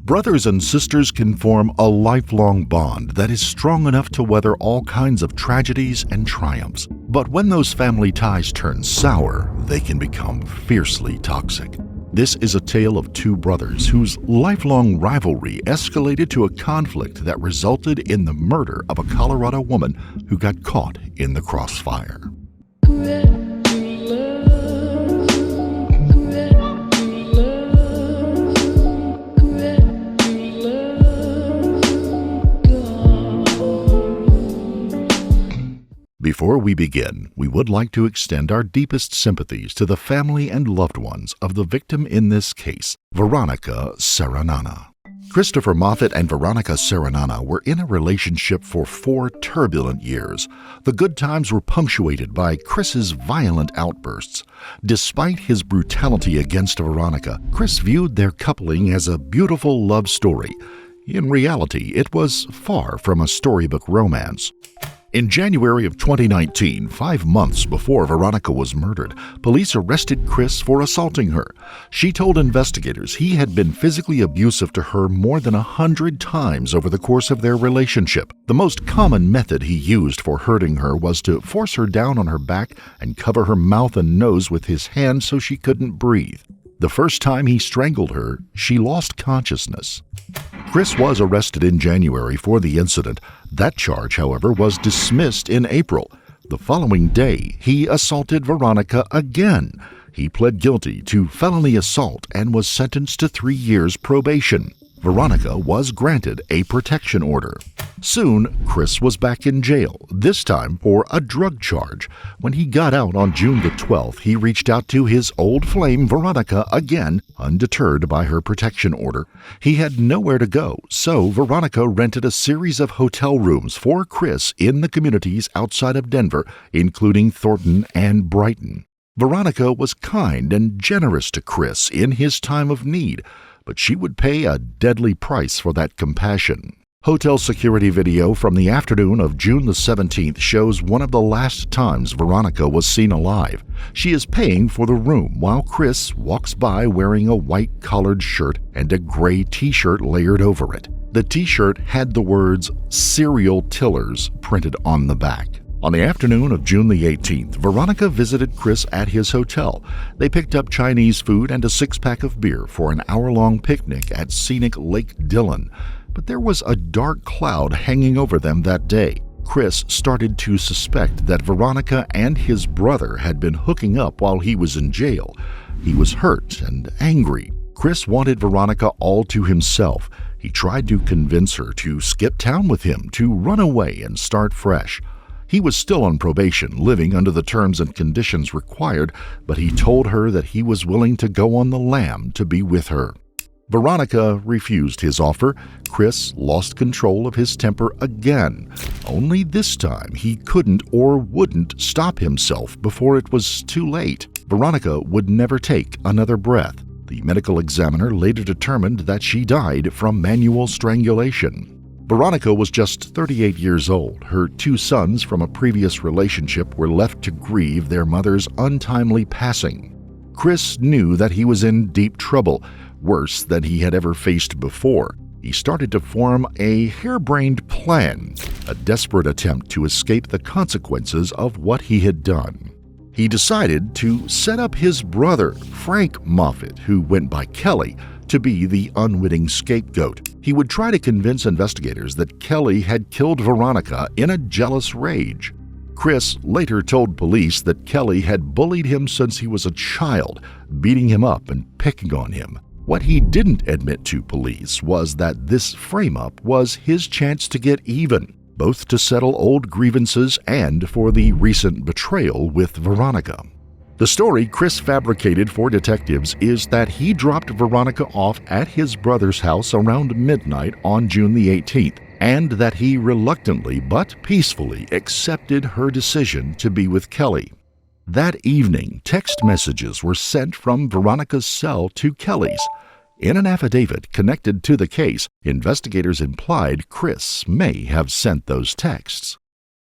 Brothers and sisters can form a lifelong bond that is strong enough to weather all kinds of tragedies and triumphs. But when those family ties turn sour, they can become fiercely toxic. This is a tale of two brothers whose lifelong rivalry escalated to a conflict that resulted in the murder of a Colorado woman who got caught in the crossfire. Before we begin, we would like to extend our deepest sympathies to the family and loved ones of the victim in this case, Veronica Seranana. Christopher Moffat and Veronica Seranana were in a relationship for 4 turbulent years. The good times were punctuated by Chris's violent outbursts. Despite his brutality against Veronica, Chris viewed their coupling as a beautiful love story. In reality, it was far from a storybook romance. In January of 2019, 5 months before Veronica was murdered, police arrested Chris for assaulting her. She told investigators he had been physically abusive to her more than 100 times over the course of their relationship. The most common method he used for hurting her was to force her down on her back and cover her mouth and nose with his hands so she couldn't breathe. The first time he strangled her, she lost consciousness. Chris was arrested in January for the incident. That charge, however, was dismissed in April. The following day, he assaulted Veronica again. He pled guilty to felony assault and was sentenced to 3 years probation. Veronica was granted a protection order. Soon, Chris was back in jail, this time for a drug charge. When he got out on June the 12th, he reached out to his old flame, Veronica, again, undeterred by her protection order. He had nowhere to go, so Veronica rented a series of hotel rooms for Chris in the communities outside of Denver, including Thornton and Brighton. Veronica was kind and generous to Chris in his time of need, but she would pay a deadly price for that compassion. Hotel security video from the afternoon of June the 17th shows one of the last times Veronica was seen alive. She is paying for the room while Chris walks by wearing a white collared shirt and a gray t-shirt layered over it. The t-shirt had the words "Serial Tillers" printed on the back. On the afternoon of June the 18th, Veronica visited Chris at his hotel. They picked up Chinese food and a 6-pack of beer for an hour-long picnic at scenic Lake Dillon. But there was a dark cloud hanging over them that day. Chris started to suspect that Veronica and his brother had been hooking up while he was in jail. He was hurt and angry. Chris wanted Veronica all to himself. He tried to convince her to skip town with him, to run away and start fresh. He was still on probation, living under the terms and conditions required, but he told her that he was willing to go on the lam to be with her. Veronica refused his offer. Chris lost control of his temper again. Only this time he couldn't or wouldn't stop himself before it was too late. Veronica would never take another breath. The medical examiner later determined that she died from manual strangulation. Veronica was just 38 years old. Her 2 sons from a previous relationship were left to grieve their mother's untimely passing. Chris knew that he was in deep trouble, worse than he had ever faced before. He started to form a harebrained plan, a desperate attempt to escape the consequences of what he had done. He decided to set up his brother, Frank Moffat, who went by Kelly, to be the unwitting scapegoat. He would try to convince investigators that Kelly had killed Veronica in a jealous rage. Chris later told police that Kelly had bullied him since he was a child, beating him up and picking on him. What he didn't admit to police was that this frame-up was his chance to get even, both to settle old grievances and for the recent betrayal with Veronica. The story Chris fabricated for detectives is that he dropped Veronica off at his brother's house around midnight on June the 18th, and that he reluctantly but peacefully accepted her decision to be with Kelly. That evening, text messages were sent from Veronica's cell to Kelly's. In an affidavit connected to the case, investigators implied Chris may have sent those texts.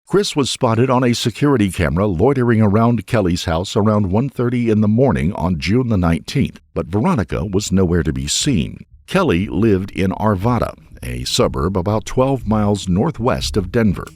Chris was spotted on a security camera loitering around Kelly's house around 1:30 in the morning on June the 19th, but Veronica was nowhere to be seen. Kelly lived in Arvada, a suburb about 12 miles northwest of Denver.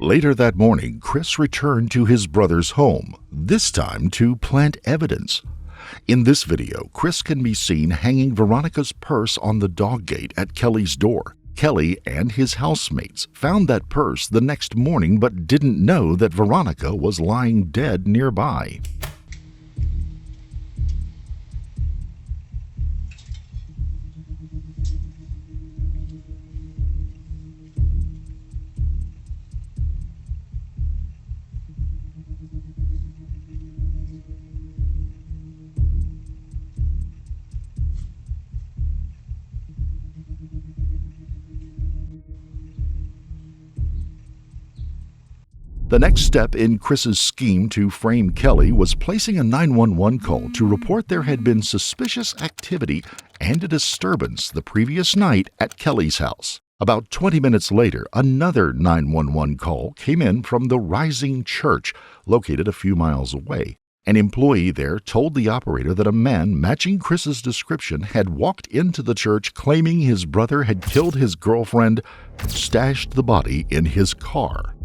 Later that morning, Chris returned to his brother's home, this time to plant evidence. In this video, Chris can be seen hanging Veronica's purse on the dog gate at Kelly's door. Kelly and his housemates found that purse the next morning but didn't know that Veronica was lying dead nearby. The next step in Chris's scheme to frame Kelly was placing a 911 call to report there had been suspicious activity and a disturbance the previous night at Kelly's house. About 20 minutes later, another 911 call came in from the Rising Church, located a few miles away. An employee there told the operator that a man matching Chris's description had walked into the church claiming his brother had killed his girlfriend and stashed the body in his car.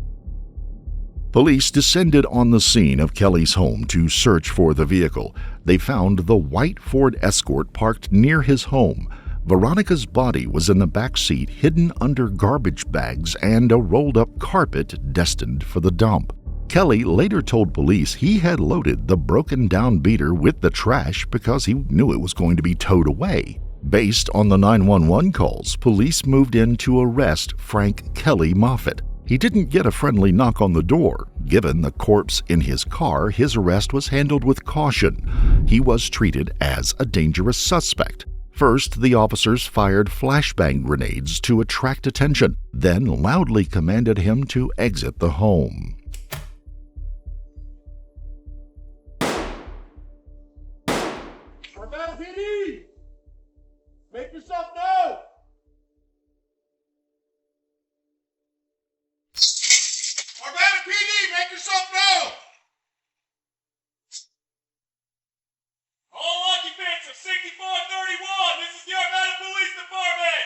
Police descended on the scene of Kelly's home to search for the vehicle. They found the white Ford Escort parked near his home. Veronica's body was in the back seat, hidden under garbage bags and a rolled-up carpet destined for the dump. Kelly later told police he had loaded the broken-down beater with the trash because he knew it was going to be towed away. Based on the 911 calls, police moved in to arrest Frank Kelly Moffat. He didn't get a friendly knock on the door. Given the corpse in his car, his arrest was handled with caution. He was treated as a dangerous suspect. First, the officers fired flashbang grenades to attract attention, then loudly commanded him to exit the home. Arvada PD! Make yourself known! Arvada PD, make yourself known! All occupants of 6431, this is the Arvada Police Department!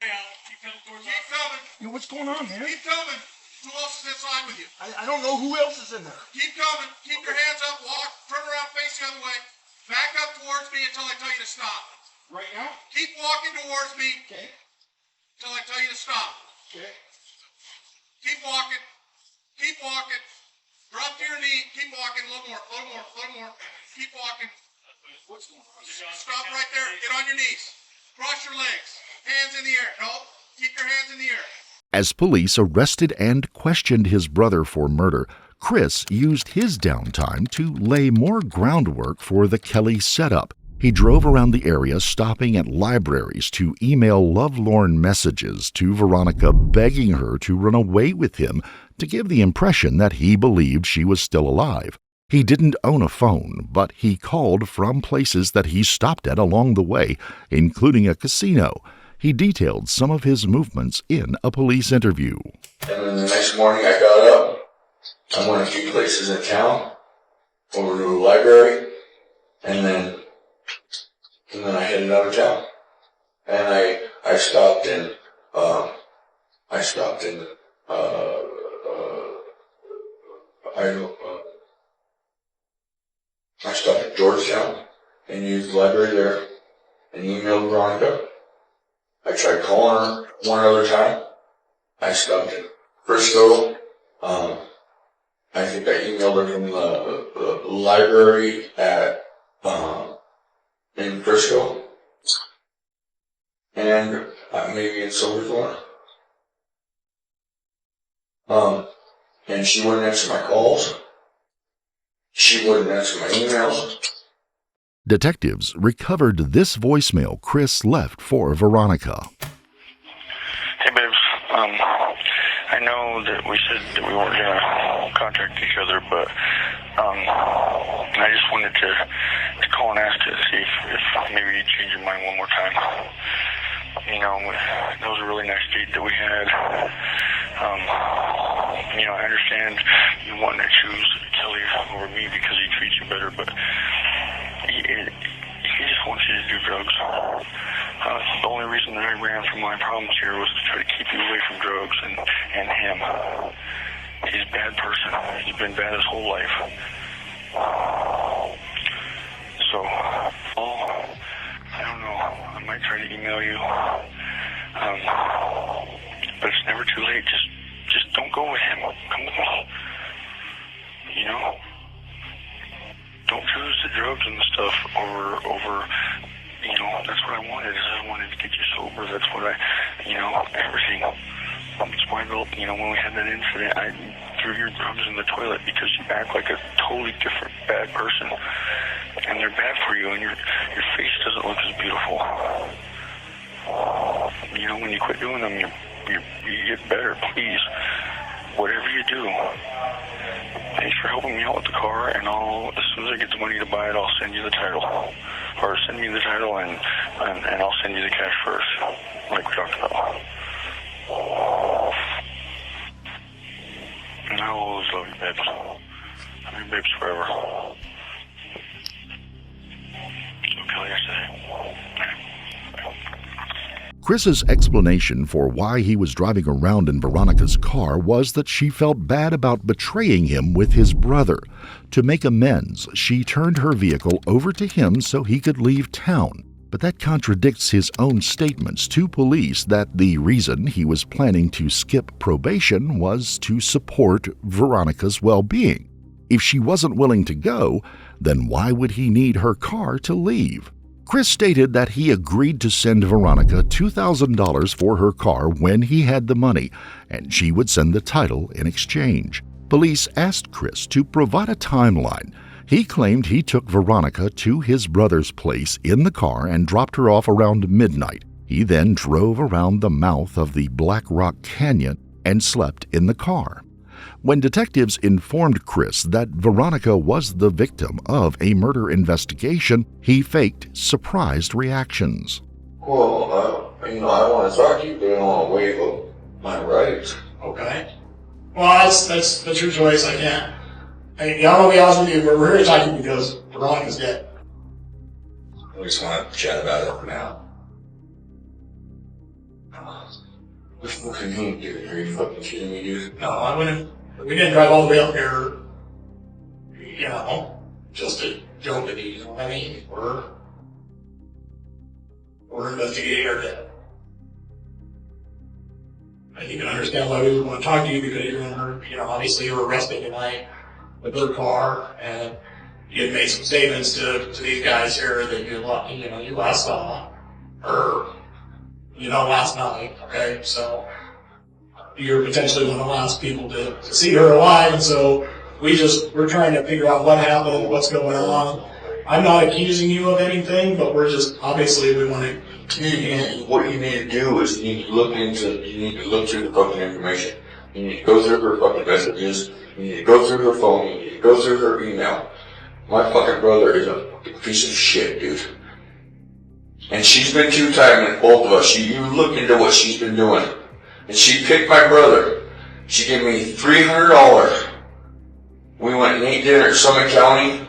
Hey, Al, keep coming towards us. Keep coming. Yo, what's going on, man? Keep coming. Who else is inside with you? I don't know who else is in there. Keep coming. Keep your hands up. Walk. Turn around. Face the other way. Back up towards me until I tell you to stop. Right now? Keep walking towards me Okay. until I tell you to stop. Okay. Keep walking. Keep walking. Drop to your knee. Keep walking. A little more. A little more. A little more. Keep walking. What's going on? Stop right there. Get on your knees. Cross your legs. Hands in the air. No. Keep your hands in the air. As police arrested and questioned his brother for murder, Chris used his downtime to lay more groundwork for the Kelly setup. He drove around the area, stopping at libraries to email lovelorn messages to Veronica, begging her to run away with him to give the impression that he believed she was still alive. He didn't own a phone, but he called from places that he stopped at along the way, including a casino. He detailed some of his movements in a police interview. And then the next morning I got up. I went a few places in town, over to a library, and then I headed out of town. And I stopped in Georgetown and used the library there and emailed Veronica. I tried calling her one other time. I stopped in Frisco, I think I emailed her from the library at in Frisco, and maybe in Silverthorne. And she wouldn't answer my calls. She wouldn't answer my emails. Detectives recovered this voicemail Chris left for Veronica. Hey, babes. I know that we said that we weren't going to contact each other, but I just wanted to call and ask to see if maybe you'd change your mind one more time. You know, that was a really nice date that we had. You know, I understand you wanting to choose Kelly over me because he treats you better, but he just wants you to do drugs. The only reason that I ran from my problems here was to try to keep you away from drugs and him. He's a bad person. He's been bad his whole life. So, I don't know. I might try to email you. But it's never too late. Just don't go with him. Come with me. You know? Don't choose the drugs and the stuff over, you know, that's what I wanted. I wanted to get you sober. That's what everything. That's why, you know, when we had that incident, I threw your drugs in the toilet because you act like a totally different bad person. And they're bad for you, and your face doesn't look as beautiful. You know, when you quit doing them, you get better. Please, whatever you do, thanks for helping me out with the car, and as soon as I get the money to buy it, I'll send you the title. Or send me the title, and I'll send you the cash first, like we talked about. And I'll always love you, babes. I mean, babes forever. So, Kelly, I say. Chris's explanation for why he was driving around in Veronica's car was that she felt bad about betraying him with his brother. To make amends, she turned her vehicle over to him so he could leave town. But that contradicts his own statements to police that the reason he was planning to skip probation was to support Veronica's well-being. If she wasn't willing to go, then why would he need her car to leave? Chris stated that he agreed to send Veronica $2,000 for her car when he had the money, and she would send the title in exchange. Police asked Chris to provide a timeline. He claimed he took Veronica to his brother's place in the car and dropped her off around midnight. He then drove around the mouth of the Black Rock Canyon and slept in the car. When detectives informed Chris that Veronica was the victim of a murder investigation, he faked surprised reactions. Well, I want to talk to you, but I don't want to waive my rights. Okay. Well, that's your choice. I can't. I don't want to be honest with you, but we're here to talk to you because Veronica's dead. I just want to chat about it now. What fucking mean, dude? Are you fucking kidding me, dude? No, I wouldn't. We didn't drive all the way up here, you know, just to joke with you, you know what I mean? We're investigating her death. And you can understand why we would want to talk to you because obviously you were arrested tonight with her car, and you had made some statements to these guys here that you last saw her, last night, okay? So you're potentially one of the last people to see her alive, and so we're trying to figure out what happened, what's going on. I'm not accusing you of anything, but we want to communicate. What you need to do is you need to look through the fucking information. You need to go through her fucking messages. You need to go through her phone. You need to go through her email. My fucking brother is a piece of shit, dude. And she's been two-timing both of us. You look into what she's been doing. And she picked my brother. She gave me $300. We went and ate dinner at Summit County.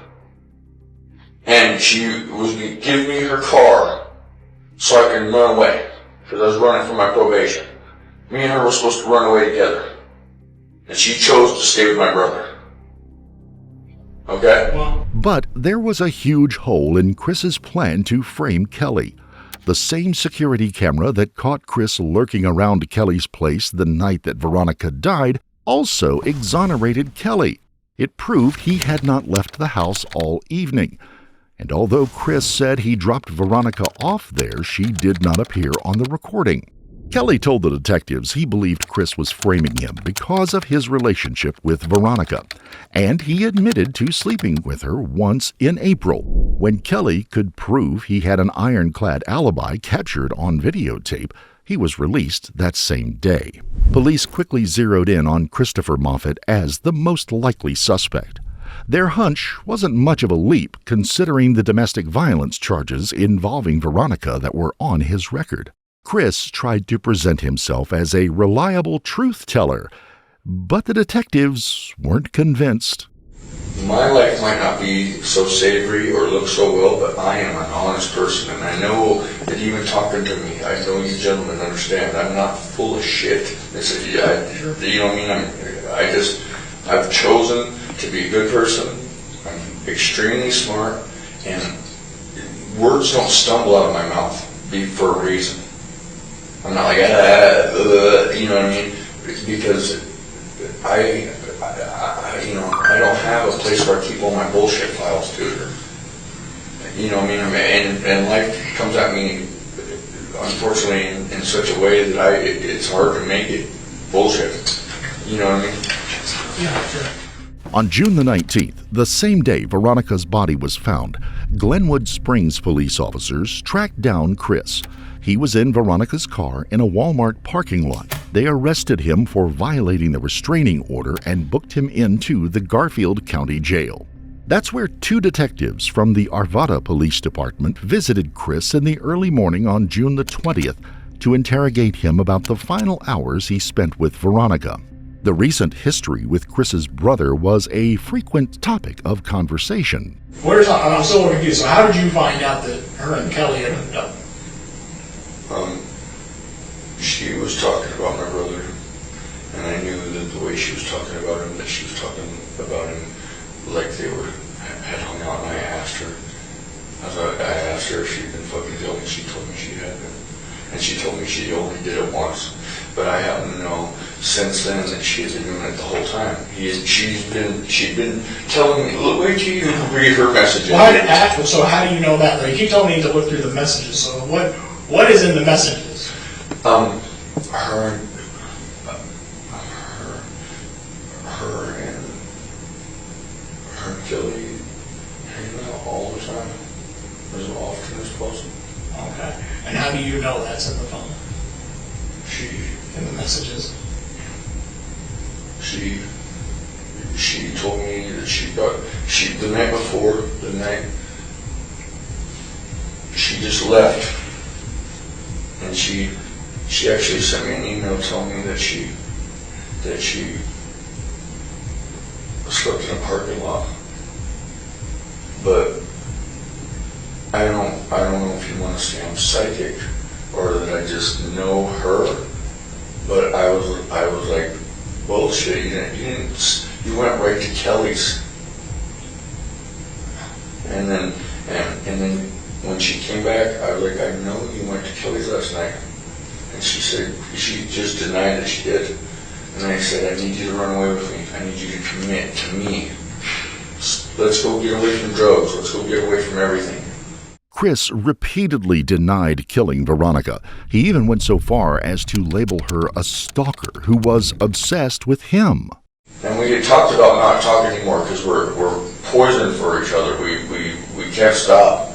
And she was going to give me her car so I can run away. Because I was running for my probation. Me and her were supposed to run away together. And she chose to stay with my brother. Okay? But there was a huge hole in Chris's plan to frame Kelly. The same security camera that caught Chris lurking around Kelly's place the night that Veronica died also exonerated Kelly. It proved he had not left the house all evening. And although Chris said he dropped Veronica off there, she did not appear on the recording. Kelly told the detectives he believed Chris was framing him because of his relationship with Veronica, and he admitted to sleeping with her once in April. When Kelly could prove he had an ironclad alibi captured on videotape, he was released that same day. Police quickly zeroed in on Christopher Moffat as the most likely suspect. Their hunch wasn't much of a leap considering the domestic violence charges involving Veronica that were on his record. Chris tried to present himself as a reliable truth-teller, but the detectives weren't convinced. My life might not be so savory or look so well, but I am an honest person, and I know that even talking to me, I know you gentlemen understand, I'm not full of shit. You know what I mean? I've chosen to be a good person. I'm extremely smart, and words don't stumble out of my mouth for a reason. I'm not like, you know what I mean? Because I don't have a place where I keep all my bullshit files, dude. You know what I mean? And life comes at me, unfortunately, in such a way that it's hard to make it bullshit. You know what I mean? Yeah, sure. On June the 19th, the same day Veronica's body was found, Glenwood Springs police officers tracked down Chris. He was in Veronica's car in a Walmart parking lot. They arrested him for violating the restraining order and booked him into the Garfield County Jail. That's where two detectives from the Arvada Police Department visited Chris in the early morning on June the 20th to interrogate him about the final hours he spent with Veronica. The recent history with Chris's brother was a frequent topic of conversation. I'm still confused. So how did you find out that her and Kelly had hooked up? She was talking about my brother, and I knew that the way she was talking about him, that she was talking about him like they had hung out, and I asked her if she'd been fucking Kelly, and she told me she had been. And she told me she only did it once. But I happen to know since then that she had been doing it the whole time. She'd been telling me, look, wait till you read her messages. So how do you know that? You keep telling me to look through the messages. So what is in the messages? Her and Kelly hanging out all the time, as often as possible. Okay. And how do you know that's in the phone? In the messages? She told me that the night before, she just left, and she actually sent me an email telling me that she slept in a parking lot. But I don't know if you want to say I'm psychic or that I just know her, but I was like, bullshit, you went right to Kelly's. And then when she came back, I was like, I know you went to Kelly's last night. And she said, she just denied that she did. And I said, I need you to run away with me. I need you to commit to me. Let's go get away from drugs. Let's go get away from everything. Chris repeatedly denied killing Veronica. He even went so far as to label her a stalker who was obsessed with him. And we had talked about not talking anymore because we're poison for each other. We can't stop.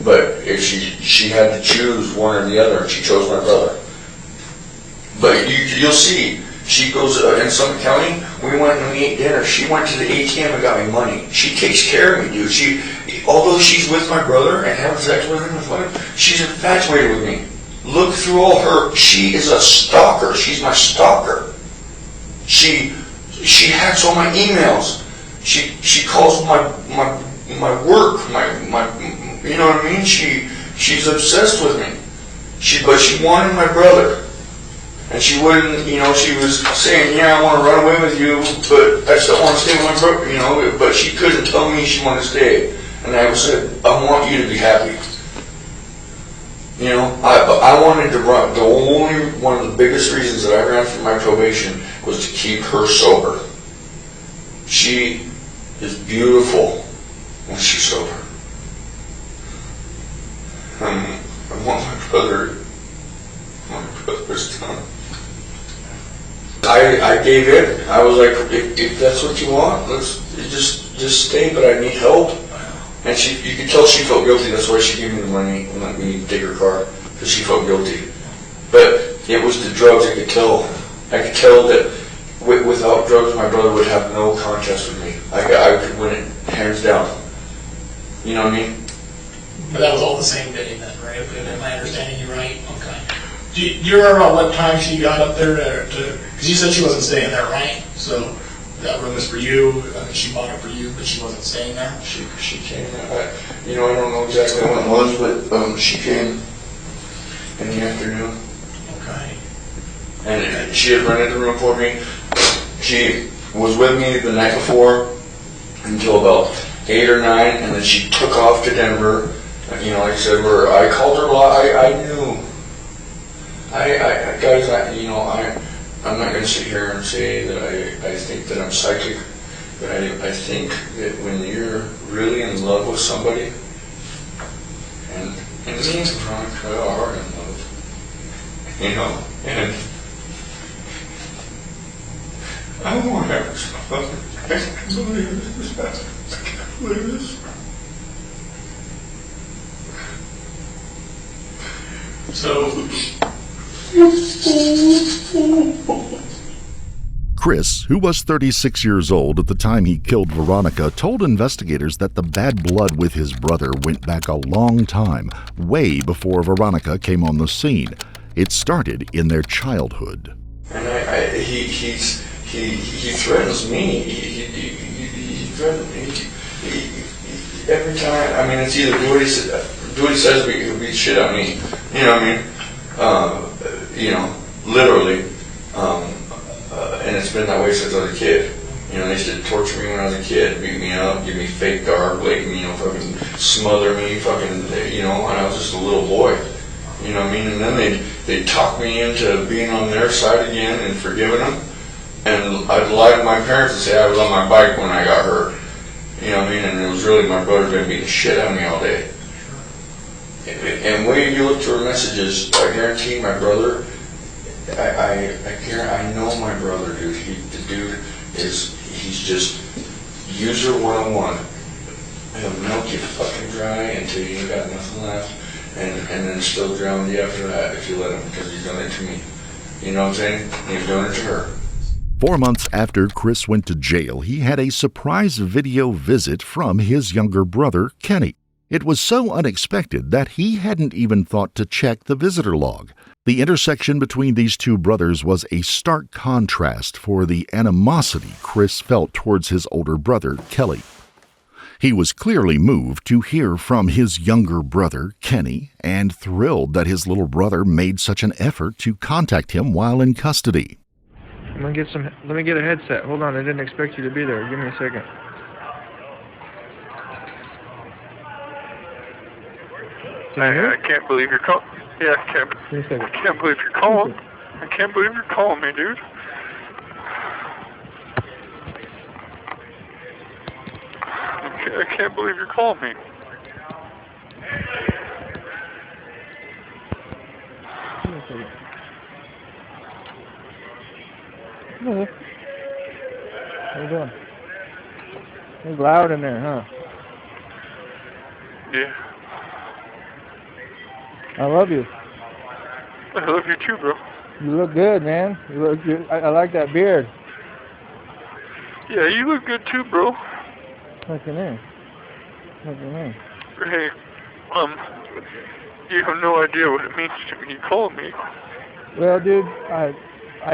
But if she had to choose one or the other, and she chose my brother. But you'll see, she goes in Summit County. We went and we ate dinner. She went to the ATM and got me money. She takes care of me, dude. Although she's with my brother and having sex with him, she's infatuated with me. Look through all her. She is a stalker. She's my stalker. She hacks all my emails. She calls my work. You know what I mean? She's obsessed with me. But she wanted my brother. And she wouldn't, she was saying, yeah, I want to run away with you, but I still want to stay with my brother, but she couldn't tell me she wanted to stay. And I said, I want you to be happy. I wanted to run. One of the biggest reasons that I ran for my probation was to keep her sober. She is beautiful when she's sober. I want my brother's done. I gave in. I was like, if that's what you want, let's just stay, but I need help. And you could tell she felt guilty. That's why she gave me the money and let me take her car, because she felt guilty. But it was the drugs. I could tell that without drugs, my brother would have no contest with me. I could win it hands down. You know what I mean? But that was all the same day then, right? Am I understanding you right? Okay. Do you remember what time she got up there because you said she wasn't staying there, right? So that room is for you. She bought it for you, but she wasn't staying there. She came. I don't know exactly when it was, but she came in the afternoon. Okay. And she had rented the room for me. She was with me the night before until about 8 or 9, and then she took off to Denver. Like I said, I called her a lot. I knew. Guys, I'm not going to sit here and say that I think that I'm psychic, but I think that when you're really in love with somebody, and me and Veronica are in love, and I don't want to have this. I can't believe this. I can't believe this. So Chris, who was 36 years old at the time he killed Veronica, told investigators that the bad blood with his brother went back a long time, way before Veronica came on the scene. It started in their childhood. And he threatens me. He threatens me. Every time. I mean, it's either do what he says, or he'll beat shit out of me. You know what I mean? Literally. And it's been that way since I was a kid. They used to torture me when I was a kid, beat me up, give me fake garb, fucking smother me, and I was just a little boy. You know what I mean? And then they'd talk me into being on their side again and forgiving them. And I'd lie to my parents and say I was on my bike when I got hurt. You know what I mean? And it was really my brother been beating shit out of me all day. And when you look through her messages, I guarantee my brother, I know my brother, dude. He's just user 101. He'll milk you fucking dry until you ain't got nothing left, and then still drown you after that if you let him, because he's done it to me. You know what I'm saying? He's done it to her. 4 months after Chris went to jail, he had a surprise video visit from his younger brother, Kenny. It was so unexpected that he hadn't even thought to check the visitor log. The intersection between these two brothers was a stark contrast for the animosity Chris felt towards his older brother, Kelly. He was clearly moved to hear from his younger brother, Kenny, and thrilled that his little brother made such an effort to contact him while in custody. Let me get a headset. Hold on, I didn't expect you to be there. Give me a second. I can't believe you're calling. Yeah, I can't believe you're calling. I can't believe you're calling me, dude. I can't believe you're calling me. Hello. How you doing? It's loud in there, huh? Yeah. I love you. I love you too, bro. You look good, man. You look good. I like that beard. Yeah, you look good too, bro. What's your name? Hey, you have no idea what it means to me. You called me. Well, dude, I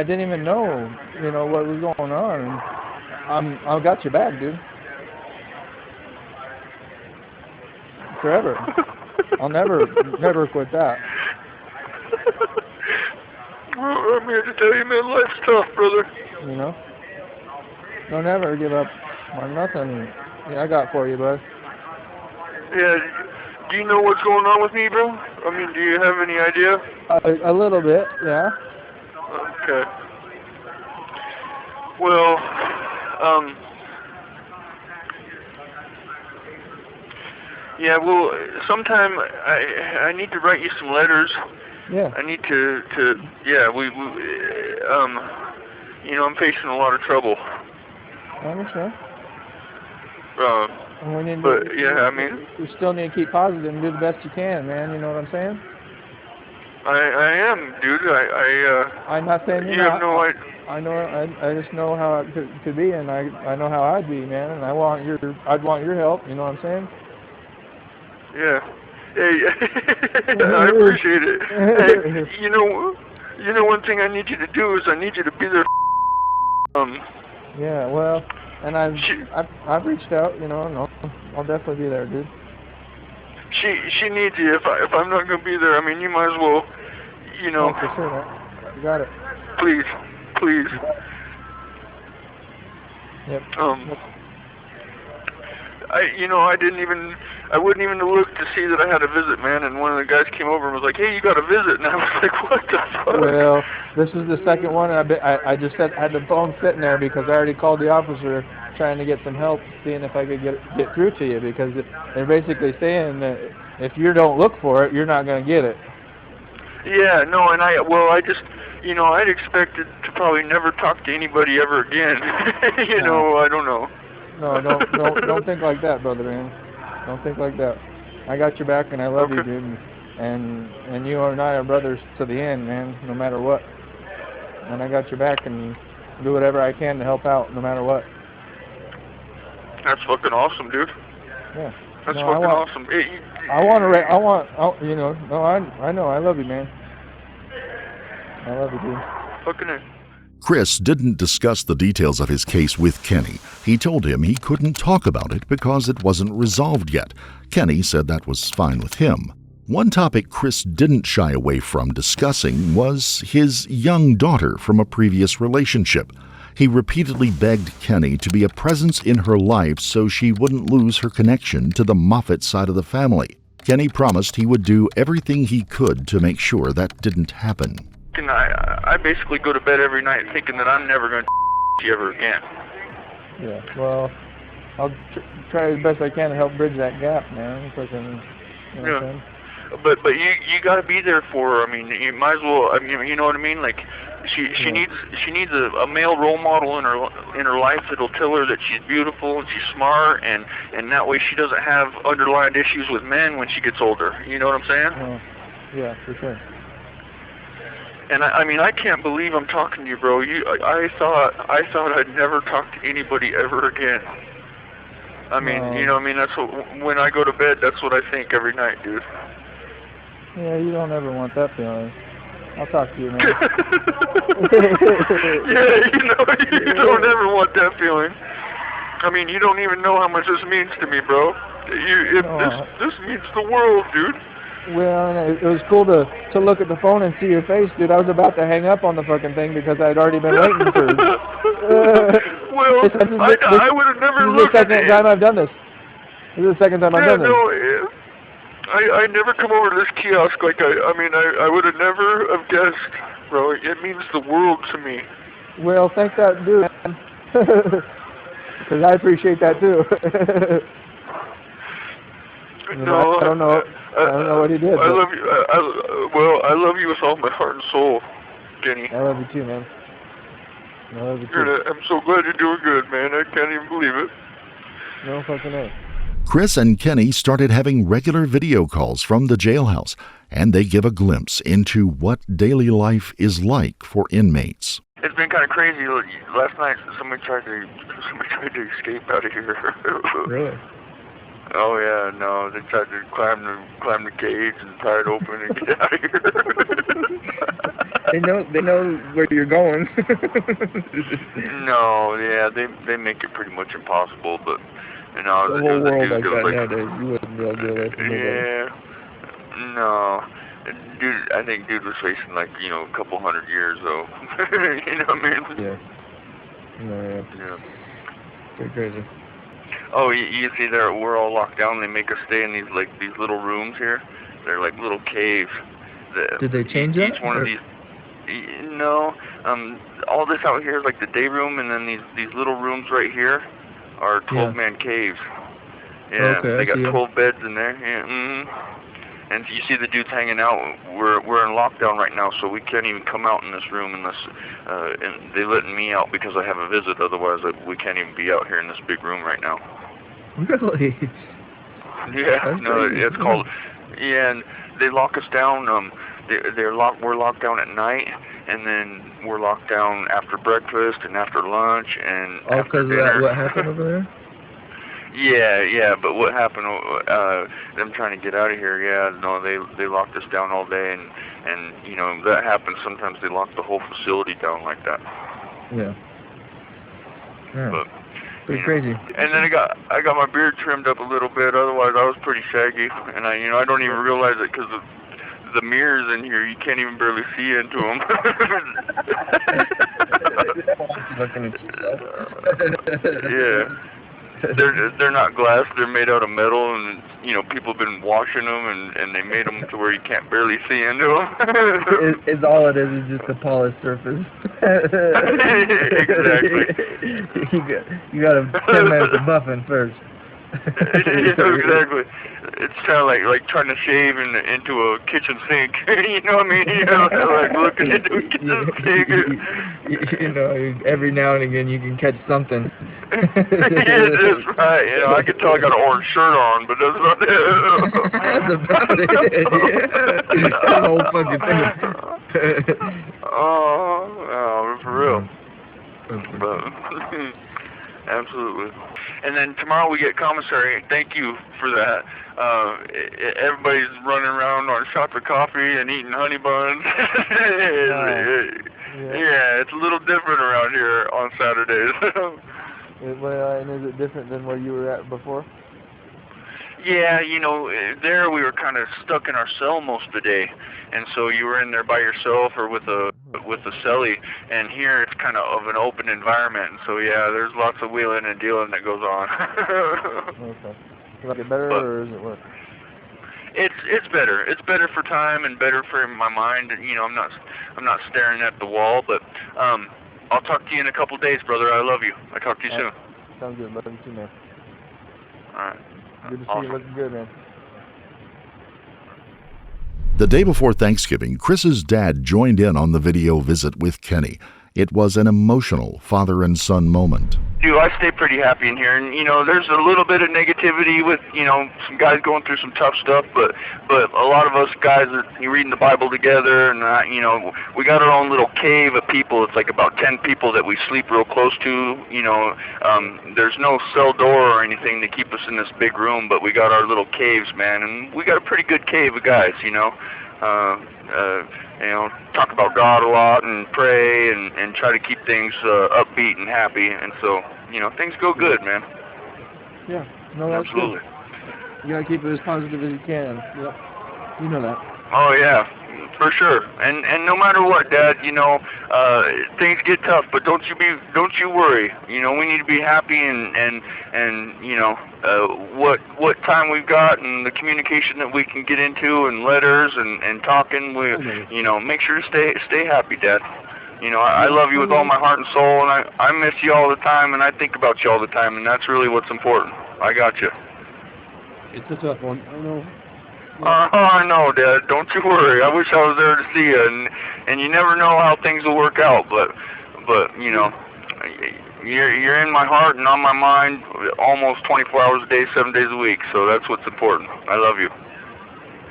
didn't even know, what was going on. I got your back, dude. Forever. I'll never quit that. Well, I'm here to tell you, man, life's tough, brother. Don't ever give up on nothing I got for you, bud. Yeah, do you know what's going on with me, bro? I mean, do you have any idea? A little bit, yeah. Okay. Well, Yeah, well, sometime I need to write you some letters. Yeah. I need to yeah, we you know, I'm facing a lot of trouble. I understand. And we need But to, yeah, I mean, you still need to keep positive and do the best you can, man. You know what I'm saying? I am, dude. I'm not saying you have no idea. I know. I just know how it could be, and I know how I'd be, man. And I'd want your help. You know what I'm saying? Yeah. Hey, I appreciate it. Hey, you know, one thing I need you to do is I need you to be there. Yeah. Well, and I've reached out. You know, and I'll definitely be there, dude. She needs you. If I'm not gonna be there, I mean, you might as well. You know. Oh, for sure, man. You got it. Please. Yep. I wouldn't even look to see that I had a visit, man, and one of the guys came over and was like, hey, you got a visit, and I was like, what the fuck? Well, this is the second one, and I just had the phone sitting there because I already called the officer trying to get some help, seeing if I could get through to you, because they're basically saying that if you don't look for it, you're not going to get it. Yeah, no, and I just, you know, I'd expected to probably never talk to anybody ever again. You know, I don't know. No, don't think like that, brother, man. Don't think like that. I got your back, and I love you, dude. And you and I are brothers to the end, man, no matter what. And I got your back, and do whatever I can to help out, no matter what. That's fucking awesome, dude. Yeah. That's fucking awesome. You know, no, I know, I love you, man. I love you, dude. Fucking it. Chris didn't discuss the details of his case with Kenny. He told him he couldn't talk about it because it wasn't resolved yet. Kenny said that was fine with him. One topic Chris didn't shy away from discussing was his young daughter from a previous relationship. He repeatedly begged Kenny to be a presence in her life so she wouldn't lose her connection to the Moffat side of the family. Kenny promised he would do everything he could to make sure that didn't happen. And I basically go to bed every night thinking that I'm never going to you ever again. Yeah, well, I'll try as best I can to help bridge that gap, man. If I can, you know what I'm saying? But you got to be there for her. I mean, you might as well. I mean, you know what I mean? Like, she needs a male role model in her life that'll tell her that she's beautiful and she's smart, and that way she doesn't have underlying issues with men when she gets older. You know what I'm saying? Yeah, for sure. And I mean, I can't believe I'm talking to you, bro. I thought I'd never talk to anybody ever again. I mean, you know what I mean? That's what, when I go to bed, that's what I think every night, dude. Yeah, you don't ever want that feeling. I'll talk to you, man. Yeah, you don't ever want that feeling. I mean, you don't even know how much this means to me, bro. This means the world, dude. Well, and it was cool to look at the phone and see your face, dude. I was about to hang up on the fucking thing because I'd already been waiting for it. Well, I would have never looked at it. This is the second time I've done this. This is the second time I've done this. No, I never come over to this kiosk like I would have never have guessed, bro. It means the world to me. Well, thank that dude, man. Because I appreciate that too. No, I don't know what he did. I love you. I love you with all my heart and soul, Kenny. I love you too, man. I love you too. I'm so glad you're doing good, man. I can't even believe it. No fucking way. Chris and Kenny started having regular video calls from the jailhouse, and they give a glimpse into what daily life is like for inmates. It's been kind of crazy. Last night, somebody tried to escape out of here. Really? Oh yeah, no, they tried to climb the cage and pry it open and get out of here. They know where you're going. No, yeah, they make it pretty much impossible, but you know, the whole world like that nowadays, you wouldn't be able to do it. Yeah, no, dude, I think dude was facing like, you know, a couple 100 years though. You know what I mean? Yeah. No, yeah. Pretty crazy. Oh, you see there, we're all locked down. They make us stay in these little rooms here. They're like little caves. Did they change that? Each one of these. No, all this out here is like the day room, and then these little rooms right here are 12-man caves. Yeah, Okay, they I got see 'em. 12 beds in there. Yeah, And you see the dudes hanging out. We're in lockdown right now, so we can't even come out in this room unless and they letting me out because I have a visit. Otherwise, we can't even be out here in this big room right now. Really? Yeah, That's no, crazy. it's called. Yeah, and they lock us down. We're locked down at night, and then we're locked down after breakfast and after lunch and All after because of dinner. that, what happened over there? Yeah, but what happened, them trying to get out of here, no, they locked us down all day, and you know, that happens, sometimes they lock the whole facility down like that. Yeah. Yeah. But, Pretty you know. crazy. And then I got my beard trimmed up a little bit, otherwise I was pretty shaggy, and I don't even realize it because of the mirrors in here, you can't even barely see into them. Looking at yourself. Yeah. They're not glass. They're made out of metal, and you know, people have been washing them, and they made them to where you can't barely see into them. It's all it is just a polished surface. Exactly. You got 10 minutes of buffing first. Exactly. It's kind of like trying to shave into a kitchen sink. You know what I mean? You know, like looking into a kitchen sink. You know, every now and again you can catch something. Yeah, that's right. You know, I can tell I got an orange shirt on, but that's about it. That's about it. Yeah. That's the whole fucking thing. Oh, for real. But, absolutely. And then tomorrow we get commissary. Thank you for that. Everybody's running around on shots of coffee and eating honey buns. Yeah, it's a little different around here on Saturdays. And is it different than where you were at before? Yeah, you know, there we were kind of stuck in our cell most of the day, and so you were in there by yourself or with a cellie, and here it's kind of an open environment, and so yeah, there's lots of wheeling and dealing that goes on. Okay. Is it better or is it worse? It's better. It's better for time and better for my mind. You know, I'm not staring at the wall, but I'll talk to you in a couple days, brother. I love you. I'll talk to you soon. Sounds good. Love you too, man. All right. Good to see Awesome. you. Looking good, man. The day before Thanksgiving, Chris's dad joined in on the video visit with Kenny. It was an emotional father and son moment. Dude, I stay pretty happy in here, and you know, there's a little bit of negativity with, you know, some guys going through some tough stuff, but a lot of us guys are reading the Bible together, and you know, we got our own little cave of people. It's like about 10 people that we sleep real close to. You know, there's no cell door or anything to keep us in this big room, but we got our little caves, man, and we got a pretty good cave of guys, you know. You know, talk about God a lot and pray and try to keep things upbeat and happy, and so, you know, things go good, man. Yeah. No, that's Absolutely. good. You gotta keep it as positive as you can. Yep. You know that. Oh yeah, for sure. And no matter what, Dad, you know, things get tough, but don't you worry. You know, we need to be happy and you know, what time we've got and the communication that we can get into and letters and talking. You know, make sure to stay happy, Dad. You know, I love you with all my heart and soul, and I miss you all the time, and I think about you all the time, and that's really what's important. I got you. It's a tough one. I know. I know, Dad. Don't you worry. I wish I was there to see you, and you never know how things will work out, but you know, you're in my heart and on my mind almost 24 hours a day, 7 days a week. So that's what's important. I love you.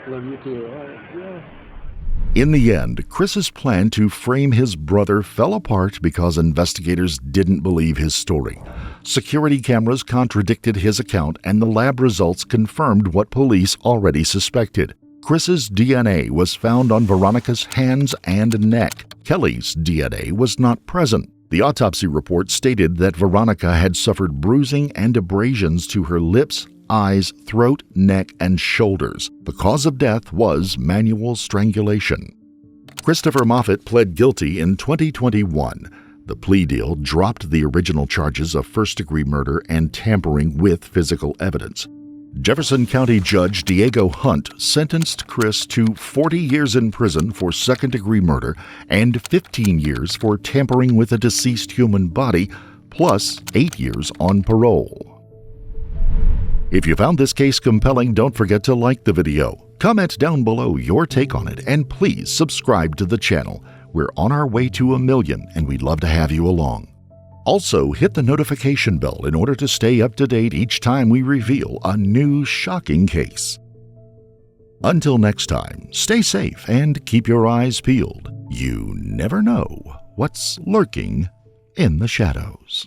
Love you too. All right. Yeah. In the end, Chris's plan to frame his brother fell apart because investigators didn't believe his story. Security cameras contradicted his account, and the lab results confirmed what police already suspected. Chris's DNA was found on Veronica's hands and neck. Kelly's DNA was not present. The autopsy report stated that Veronica had suffered bruising and abrasions to her lips, eyes, throat, neck, and shoulders. The cause of death was manual strangulation. Christopher Moffat pled guilty in 2021. The plea deal dropped the original charges of first-degree murder and tampering with physical evidence. Jefferson County Judge Diego Hunt sentenced Chris to 40 years in prison for second-degree murder and 15 years for tampering with a deceased human body, plus 8 years on parole. If you found this case compelling, don't forget to like the video, comment down below your take on it, and please subscribe to the channel. We're on our way to 1 million, and we'd love to have you along. Also, hit the notification bell in order to stay up to date each time we reveal a new shocking case. Until next time, stay safe and keep your eyes peeled. You never know what's lurking in the shadows.